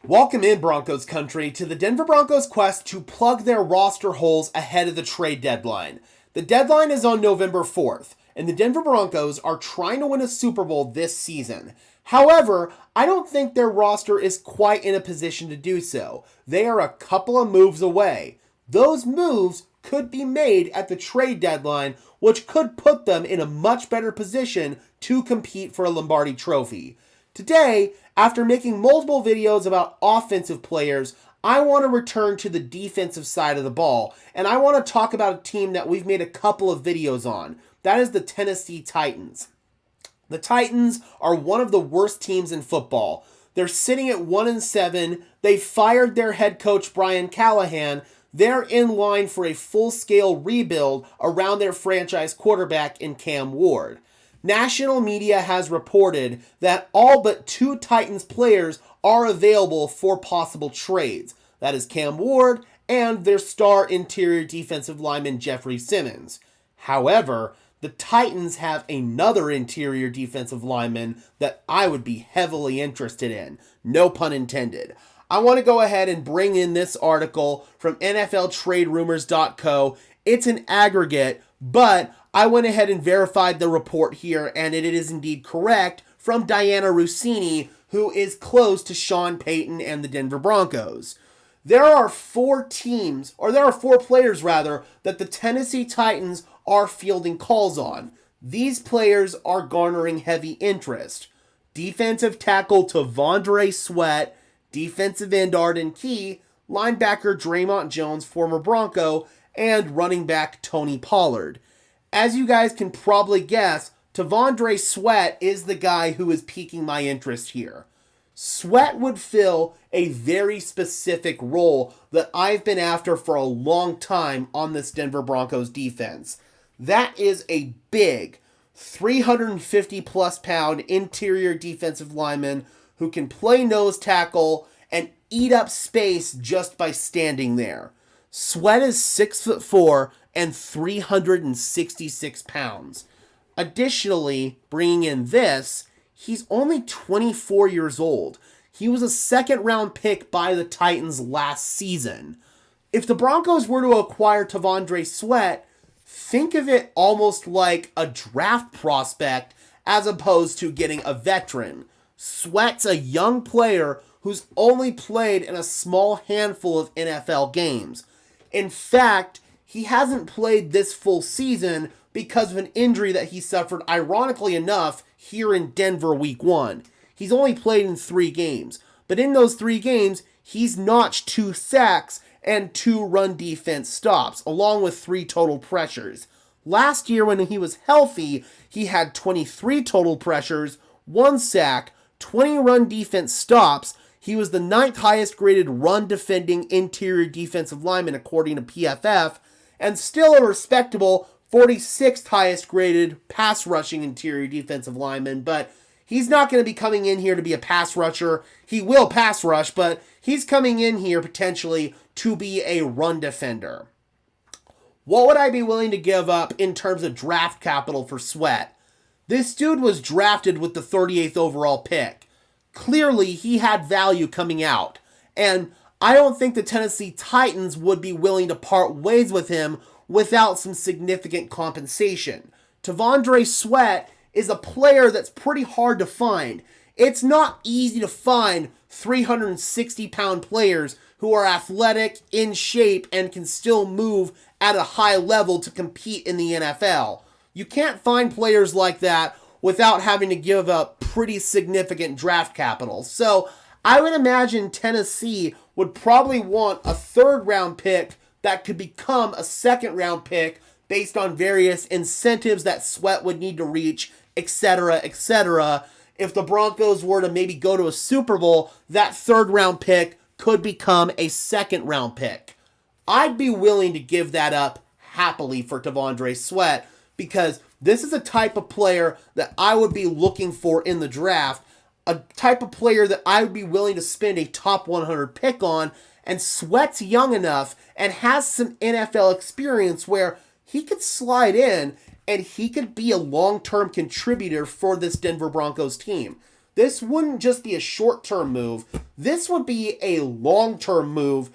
Welcome in, Broncos country, to the Denver Broncos' quest to plug their roster holes ahead of the trade deadline. The deadline is on November 4th, and the Denver Broncos are trying to win a Super Bowl this season. However, I don't think their roster is quite in a position to do so. They are a couple of moves away. Those moves could be made at the trade deadline, which could put them in a much better position to compete for a Lombardi trophy. Today, after making multiple videos about offensive players, I want to return to the defensive side of the ball, and I want to talk about a team that we've made a couple of videos on. That is the Tennessee Titans. The Titans are one of the worst teams in football. They're sitting at 1-7. They fired their head coach Brian Callahan. They're in line for a full-scale rebuild around their franchise quarterback in Cam Ward. National media has reported that all but two Titans players are available for possible trades. That is Cam Ward and their star interior defensive lineman Jeffrey Simmons. However, the Titans have another interior defensive lineman that I would be heavily interested in. No pun intended. I want to go ahead and bring in this article from NFLTradeRumors.co. It's an aggregate, but I went ahead and verified the report here, and it is indeed correct, from Diana Rossini, who is close to Sean Payton and the Denver Broncos. There are four players that the Tennessee Titans are fielding calls on. These players are garnering heavy interest. Defensive tackle T'Vondre Sweat, defensive end Arden Key, linebacker Draymond Jones, former Bronco, and running back Tony Pollard. As you guys can probably guess, T'Vondre Sweat is the guy who is piquing my interest here. Sweat would fill a very specific role that I've been after for a long time on this Denver Broncos defense. That is a big, 350-plus pound interior defensive lineman who can play nose tackle and eat up space just by standing there. Sweat is 6'4" and 366 pounds. Additionally, bringing in this, he's only 24 years old. He was a second-round pick by the Titans last season. If the Broncos were to acquire T'Vondre Sweat, think of it almost like a draft prospect as opposed to getting a veteran. Sweat's a young player who's only played in a small handful of NFL games. In fact, he hasn't played this full season because of an injury that he suffered, ironically enough, here in Denver week 1. He's only played in 3 games. But in those 3 games, he's notched 2 sacks and 2 run defense stops, along with 3 total pressures. Last year, when he was healthy, he had 23 total pressures, 1 sack, 20 run defense stops. He was the 9th highest graded run defending interior defensive lineman according to PFF, and still a respectable 46th highest graded pass rushing interior defensive lineman, but he's not going to be coming in here to be a pass rusher. He will pass rush, but he's coming in here potentially to be a run defender. What would I be willing to give up in terms of draft capital for Sweat? This dude was drafted with the 38th overall pick. Clearly, he had value coming out, and I don't think the Tennessee Titans would be willing to part ways with him without some significant compensation. T'Vondre Sweat is a player that's pretty hard to find. It's not easy to find 360-pound players who are athletic, in shape, and can still move at a high level to compete in the NFL. You can't find players like that without having to give up pretty significant draft capital. So I would imagine Tennessee would probably want a 3rd round pick that could become a 2nd round pick based on various incentives that Sweat would need to reach, etc., etc. If the Broncos were to maybe go to a Super Bowl, that 3rd round pick could become a 2nd round pick. I'd be willing to give that up happily for T'Vondre Sweat because this is a type of player that I would be looking for in the draft, a type of player that I would be willing to spend a top 100 pick on, and Sweat's young enough and has some NFL experience where he could slide in and he could be a long-term contributor for this Denver Broncos team. this wouldn't just be a short-term move. This would be a long-term move,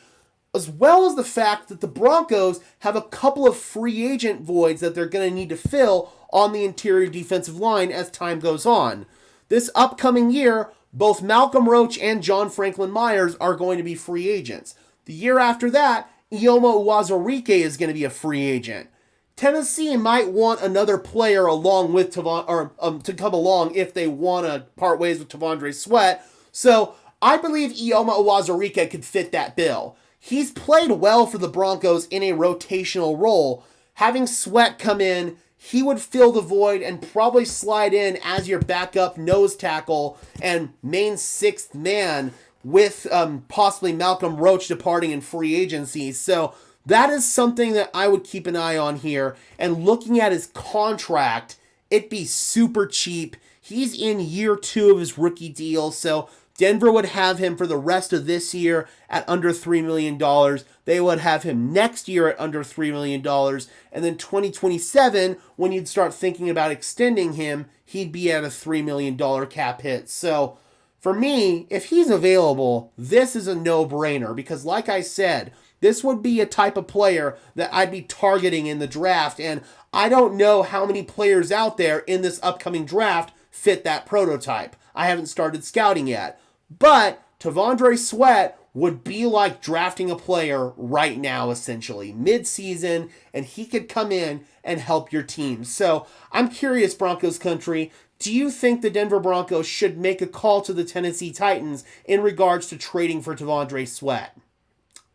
as well as the fact that the Broncos have a couple of free agent voids that they're going to need to fill on the interior defensive line as time goes on. This upcoming year, both Malcolm Roach and John Franklin Myers are going to be free agents. The year after that, Ioma Uwazurike is going to be a free agent. Tennessee might want another player along with to come along if they want to part ways with T'Vondre Sweat. So I believe Ioma Uwazurike could fit that bill. He's played well for the Broncos in a rotational role. Having Sweat come in, he would fill the void and probably slide in as your backup nose tackle and main sixth man with possibly Malcolm Roach departing in free agency. So that is something that I would keep an eye on here. And looking at his contract, it'd be super cheap. He's in year 2 of his rookie deal, so Denver would have him for the rest of this year at under $3 million. They would have him next year at under $3 million. And then 2027, when you'd start thinking about extending him, he'd be at a $3 million cap hit. So for me, if he's available, this is a no-brainer because like I said, this would be a type of player that I'd be targeting in the draft. And I don't know how many players out there in this upcoming draft fit that prototype. I haven't started scouting yet. But T'Vondre Sweat would be like drafting a player right now, essentially, mid-season, and he could come in and help your team. So I'm curious, Broncos country, do you think the Denver Broncos should make a call to the Tennessee Titans in regards to trading for T'Vondre Sweat?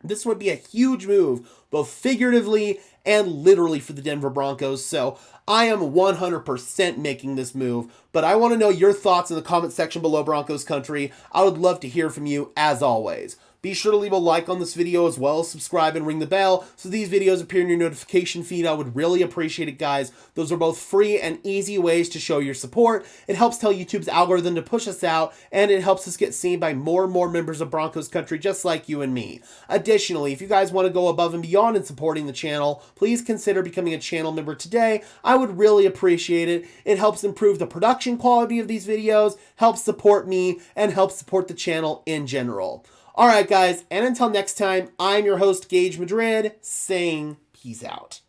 This would be a huge move, both figuratively and literally for the Denver Broncos. So I am 100% making this move, but I want to know your thoughts in the comment section below, Broncos country. I would love to hear from you as always. Be sure to leave a like on this video as well as subscribe and ring the bell so these videos appear in your notification feed. I would really appreciate it, guys. Those are both free and easy ways to show your support. It helps tell YouTube's algorithm to push us out, and it helps us get seen by more and more members of Broncos country just like you and me. Additionally, if you guys want to go above and beyond in supporting the channel, please consider becoming a channel member today. I would really appreciate it. It helps improve the production quality of these videos, helps support me, and helps support the channel in general. Alright guys, and until next time, I'm your host Gage Madrid, saying peace out.